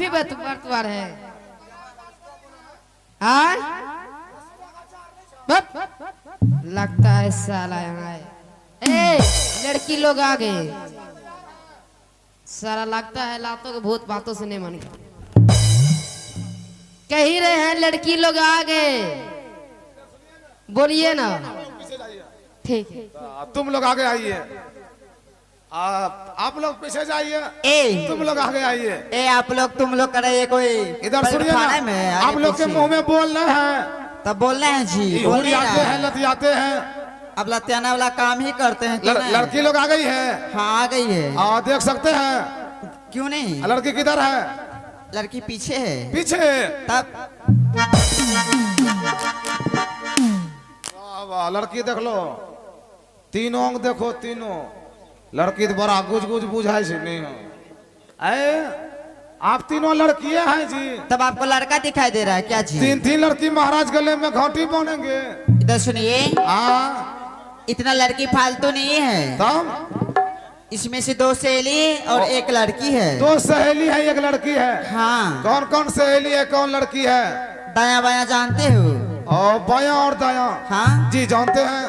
भी बतवार है। हाँ लगता है साला यहाँ ए लड़की लोग आ गए। सारा लगता है लातों के भूत बातों से नहीं मन कह ही रहे हैं लड़की लोग आ गए। बोलिए ना ठीक है। तुम लोग आगे आइए। आप लोग पीछे जाइए। तुम लोग आगे आइए। आप लोग तुम लोग करे कोई इधर सुनिए ना, आप लोग के मुंह में बोलना है तब बोलना है जी। बोलिए हैं लतियाते हैं। अब लतियाना वाला काम ही करते हैं। लड़की लोग आ गई है। हाँ आ गई है। देख सकते हैं। क्यों नहीं? लड़की किधर है? लड़की पीछे है। पीछे तब वाह वाह लड़की देख लो। तीनों अंग देखो तीनों। लड़की तो बड़ा गुज गुज बुझाई से नहीं हो। आप तीनों लड़कियां हैं जी। तब आपको लड़का दिखाई दे रहा है क्या जी? तीन लड़की महाराज गले में घाटी बनेंगे। इधर सुनिए। इतना लड़की फालतू नहीं है। तब इसमें से 2 सहेली और 1 लड़की है। 2 सहेली है 1 लड़की है। हाँ। कौन कौन सहेली है कौन लड़की है? दाया बाया जानते हो? और बाया और दाया। हाँ जी जानते हैं।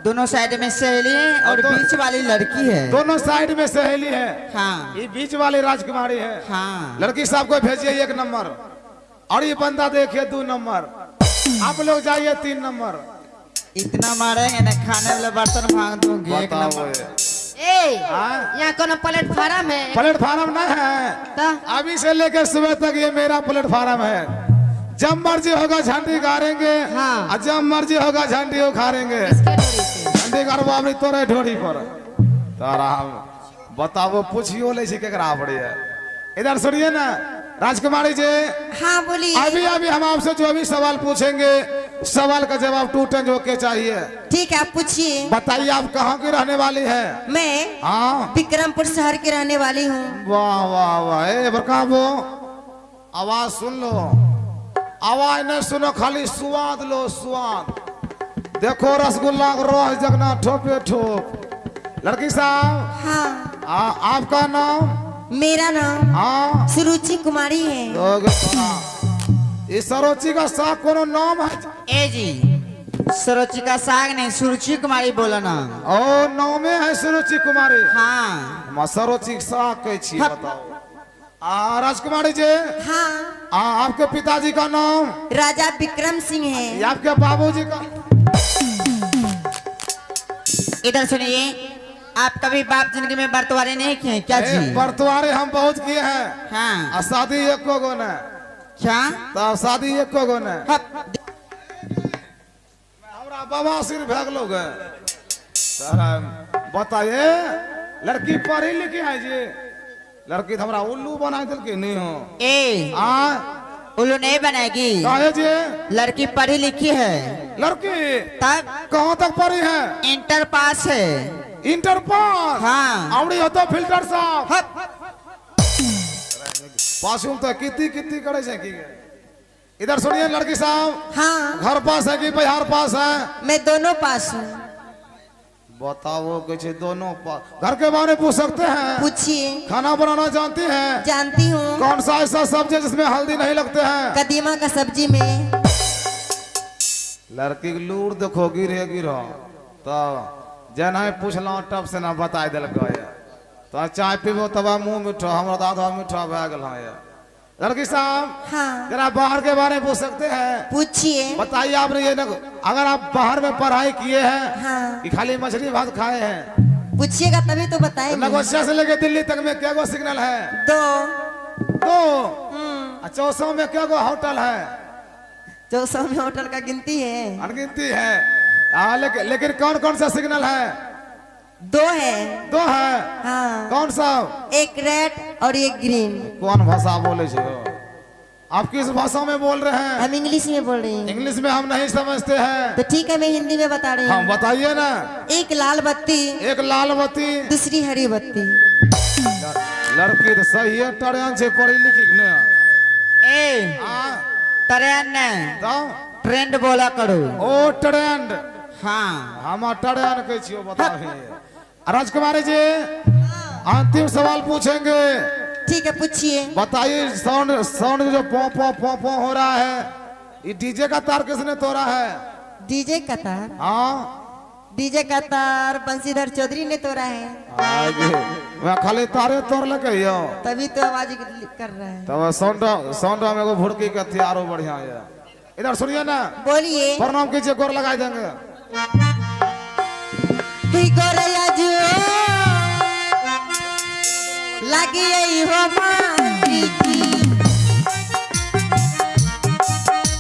दोनों साइड में सहेली है और बीच वाली लड़की है। दोनों साइड में सहेली है। हाँ ये बीच वाली राजकुमारी है। हाँ लड़की साहब को भेजिए 1 नंबर और ये बंदा देखिए 2 नंबर। आप लोग जाइए 3 नंबर। इतना मारेंगे ना खाने वाले बर्तन भाग दूंगी। 1 नंबर। यहाँ कौन प्लेटफार्म है? प्लेटफार्म नहीं है। अभी से लेकर सुबह तक ये मेरा प्लेटफार्म है। जब मर्जी होगा झंडी गाड़ेंगे। हाँ। जब मर्जी होगा झंडी उखाड़ेंगे। झंडी गाड़बो अपनी तोरे ढोरी पर तारा बताओ पूछियो ले केकरा पड़ी है। इधर सुनिए ना राजकुमारी जी। हाँ बोलिए। अभी हम आपसे जो भी सवाल पूछेंगे सवाल का जवाब टूटन जो के चाहिए। ठीक है आप पूछिए। बताइए आप कहाँ की रहने वाली है? मैं हाँ विक्रमपुर शहर की रहने वाली हूँ। वाह वाह वाह बरका वो आवाज सुन लो। आवाज नहीं सुनो खाली स्वाद लो स्वाद। देखो रसगुल्ला का रोज जगना ठोपे ठोप। लड़की साहब। हाँ। आपका नाम? मेरा नाम हाँ सुरुचि कुमारी है। इस सरोची का साग कोनो नाम है? ए जी सरोची का साग नहीं सुरुचि कुमारी बोला ना। ओ नाम है सुरुचि कुमारी। हाँ सरोची का साग कैसी बताओ। राजकुमारी जी। हाँ। आपके पिताजी का नाम? राजा विक्रम सिंह है। आपके बाबूजी का? इधर सुनिए। आप कभी बाप जिंदगी में बर्तवारे नहीं किए क्या जी? बर्तवारे हम बहुत किए हैं। हाँ। शादी एको गो ने। क्या? तो शादी एको गो ने। हमरा बाबा सिर भाग लोग बताइए लड़की पढ़ी लिखी है जी? लड़की तो हमरा उल्लू बना दिल के नहीं हो। उल्लू नहीं बनेगी। जी लड़की पढ़ी लिखी है। लड़की तब कहाँ तक पढ़ी है? इंटर पास है। Inter pass? हाँ। आवड़ी हो तो फिल्टर साहब पासुम तो कितनी करे से की। इधर सुनिए लड़की साहब। हाँ। घर पास है कि बिहार पास है? मैं दोनों पास हूँ। बताओ कुछ दोनों पास। घर के बारे में पूछ सकते हैं? पूछिए। खाना बनाना जानती हैं? जानती हूँ। कौन सा ऐसा सब्जी जिसमें हल्दी नहीं लगते हैं? कदीमा का सब्जी में। लड़की की लूर देखो गिरो तो जना पूछलो टप से ना बता दिल तो चाय पीबो तब मुँह मीठो हमरा दादा मीठा भै गल। लड़की साहब। हाँ। जरा बाहर के बारे में पूछ सकते हैं? पूछिए। बताइए आपने ये अगर आप बाहर में पढ़ाई किए हैं? हाँ। कि खाली मछली भात खाए हैं? पूछिएगा तभी तो बताएंगे। नगोशिया से लेके दिल्ली तक में क्या गो सिग्नल है? 2। 400 में क्या गो होटल है? 400 में होटल का गिनती है। अनगिनती है। लेकिन कौन कौन सा सिग्नल है? 2 है। 2 है। हाँ। कौन सा? एक रेड और एक ग्रीन। कौन भाषा बोले छे? आप किस भाषा में बोल रहे हैं? हम इंग्लिश में बोल रहे हैं। इंग्लिश में हम नहीं समझते हैं। तो ठीक है मैं हिंदी में बता रही हूँ। हम बताइए ना। एक लाल बत्ती। एक लाल बत्ती। दूसरी हरी बत्ती। लड़की तो सही है टड़ियान से पढ़ी लिखी ने। ट्रेंड ट्रेंड बोला करो। ओ ट्रेंड। हाँ। हम ट्रेंड कह छियो बताओ। राजकुमारी जी अंतिम सवाल पूछेंगे। ठीक है पूछिए। बताइए साउंड साउंड जो पो पो पो पो हो रहा है, ये डीजे का तार किसने तोड़ा है? डीजे का तार? हाँ डीजे का तार बंशीधर चौधरी ने तोड़ा है। आगे मैं खाली तारे तोड़ लगे यो, तभी तो आवाज कर रहा है। तब साउंड साउंड में को भुड़की का हथियारो बढ़िया है। इधर सुनिए ना, बोलिए। प्रणाम कीजिए, गोर लगा देंगे। गोरया जो लगी हो माटी की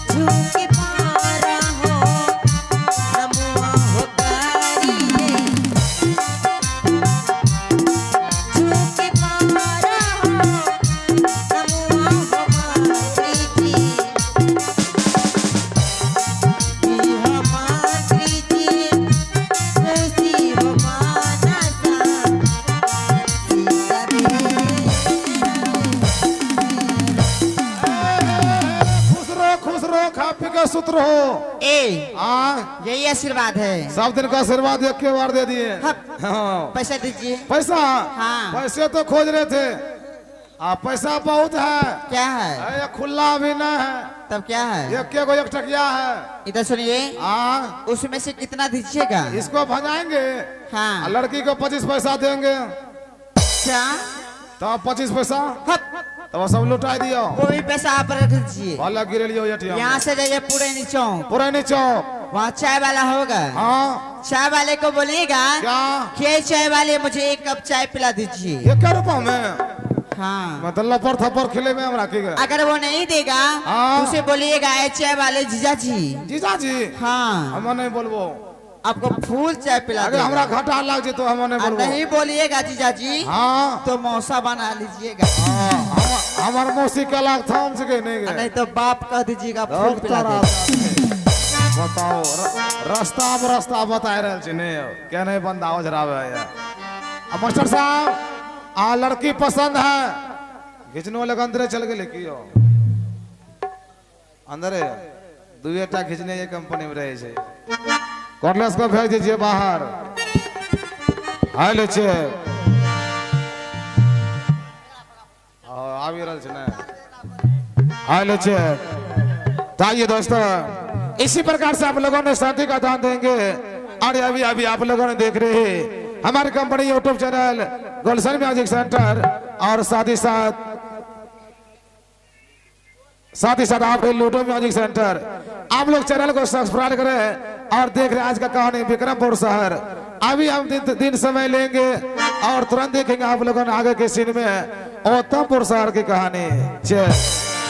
झुमके पारा हो नमुआ हो कारी झुमके पारा हो नमुआ हो माटी की हो माटी की खुशी हो मानसा सीता खुश रहो, खा पी के सुत रहो। ए हाँ यही आशीर्वाद है। सब दिन का आशीर्वाद एक के बार दे दिए। हाँ। हाँ। पैसा दीजिए। पैसा? हाँ। पैसे तो खोज रहे थे, पैसा बहुत है। क्या है? ये खुला भी न है, तब क्या है? एक को एक टकिया है। इधर सुनिए। हाँ उसमें से कितना दीजिएगा? इसको भजाएंगे, हाँ। लड़की को 25 पैसा देंगे। क्या? तो 25 पैसा हप। तो सब लुटा दियो। वो भी पैसा आप रख दीजिए। वाला गिर लियो एटीएम। यहाँ से जाइए पूरे नीचे, पूरे नीचे। वहाँ चाय वाला होगा। हाँ चाय वाले को बोलिएगा क्या? कि चाय वाले मुझे 1 कप चाय पिला दीजिए। ये क्या रुपया में? हाँ। मतलब पर थप्पड़ खिले में हम रखेंगे। अगर वो नहीं देगा हाँ। तो उसे बोलिएगा चाय वाले जीजा जी। जीजा जी? हाँ। हम नहीं बोलबो, आपको फूल चाय पिला अगर देगा। हमरा घाटा लग जे तो हम नहीं बोलबो। नहीं बोलिएगा जीजा जी। हाँ तो मौसा बना लीजिएगा। हमार मौसी के लाग थाम सके नहीं गए। नहीं तो बाप कह दीजिएगा फूल पिला देगा। बताओ रास्ता बताए रहे छी नहीं क्या नहीं बंदा हो जरावे है। अब मास्टर साहब लड़की पसंद है, खिंचने वाले अंदर चल गए कियो अंदर दुएटा खींचने ये कंपनी में रहे छे। कॉर्डलेस को भेज दीजिए बाहर। हाय ले छे आवी रहल छे ना। हाय ले छे। ताइए दोस्तों, इसी प्रकार से आप लोगों ने शादी का दान देंगे। और अभी अभी आप लोगों ने देख रहे हैं हमारी कंपनी यूट्यूब चैनल गुलशन म्यूजिक सेंटर, और साथ ही साथ आप लूडो म्यूजिक सेंटर। आप लोग चैनल को सब्सक्राइब करें और देख रहे हैं आज का कहानी विक्रमपुर शहर। अभी हम दिन समय लेंगे और तुरंत देखेंगे आप लोगों ने आगे के सीन में उत्तमपुर शहर की कहानी।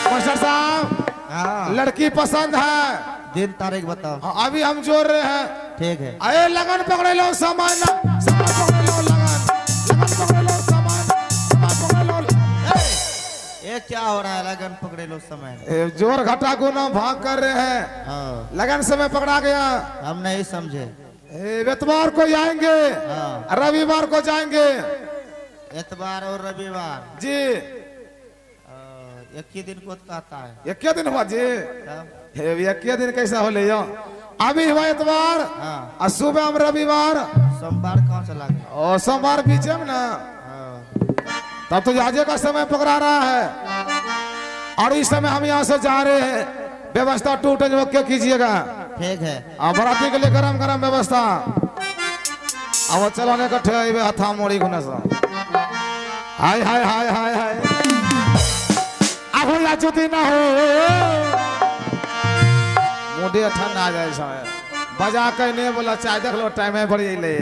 मास्टर साहब लड़की पसंद है, दिन तारीख बताओ। अभी हम जोड़ रहे हैं। ठीक है। अरे लगन पकड़े लो, सामान पकड़े लो, लगन पकड़े लो, सामान पकड़े लो। ये क्या हो रहा है? लगन पकड़े लो समय। जोर घटा गुना भाग कर रहे हैं। हाँ। लगन समय पकड़ा गया। हम नहीं समझे। इतवार को जाएंगे, हाँ। रविवार को जाएंगे। इतवार और रविवार जी एक ही दिन को कहता है। एक दिन हुआ जी? तब एक दिन कैसा हो ले यो? अभी हुआ इतवार, हाँ। और सुबह हम रविवार, सोमवार कहाँ चला गया? और सोमवार बीचे में ना। हाँ। तब तो आजे का समय पकड़ा रहा है। और इस समय हम यहाँ से जा रहे हैं। व्यवस्था टूटे जो क्या कीजिएगा। ठीक है। बराती के लिए गरम गरम व्यवस्था। अब चलाने कट्ठे हथा मोड़ी गुना सा। हाय हाय हाय हाय हाय। अब या जुती ना हो, मुझे ठंडा आ जाए समय। बजा कहीं नहीं बोला चाय देख लो टाइम है बड़ी ले।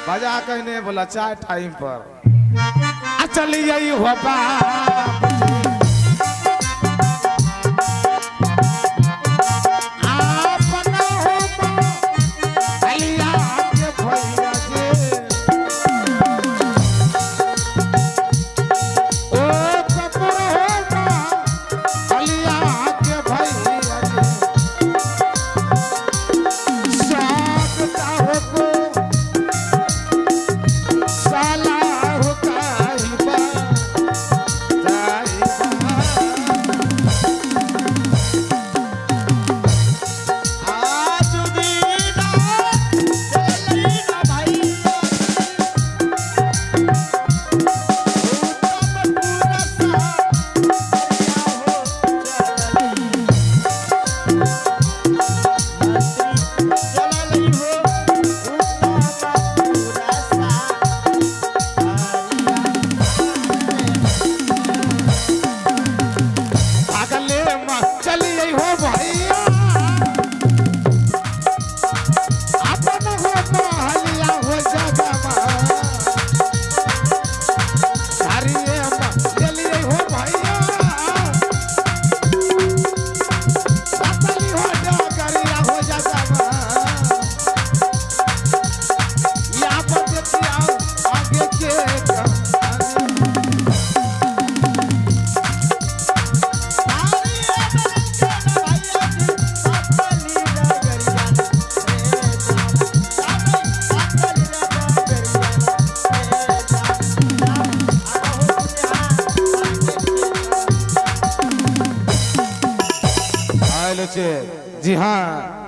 बजा कहीं नहीं बोला चाय टाइम पर। चलिए हुआ साला हो काई बा लो चे जी हाँ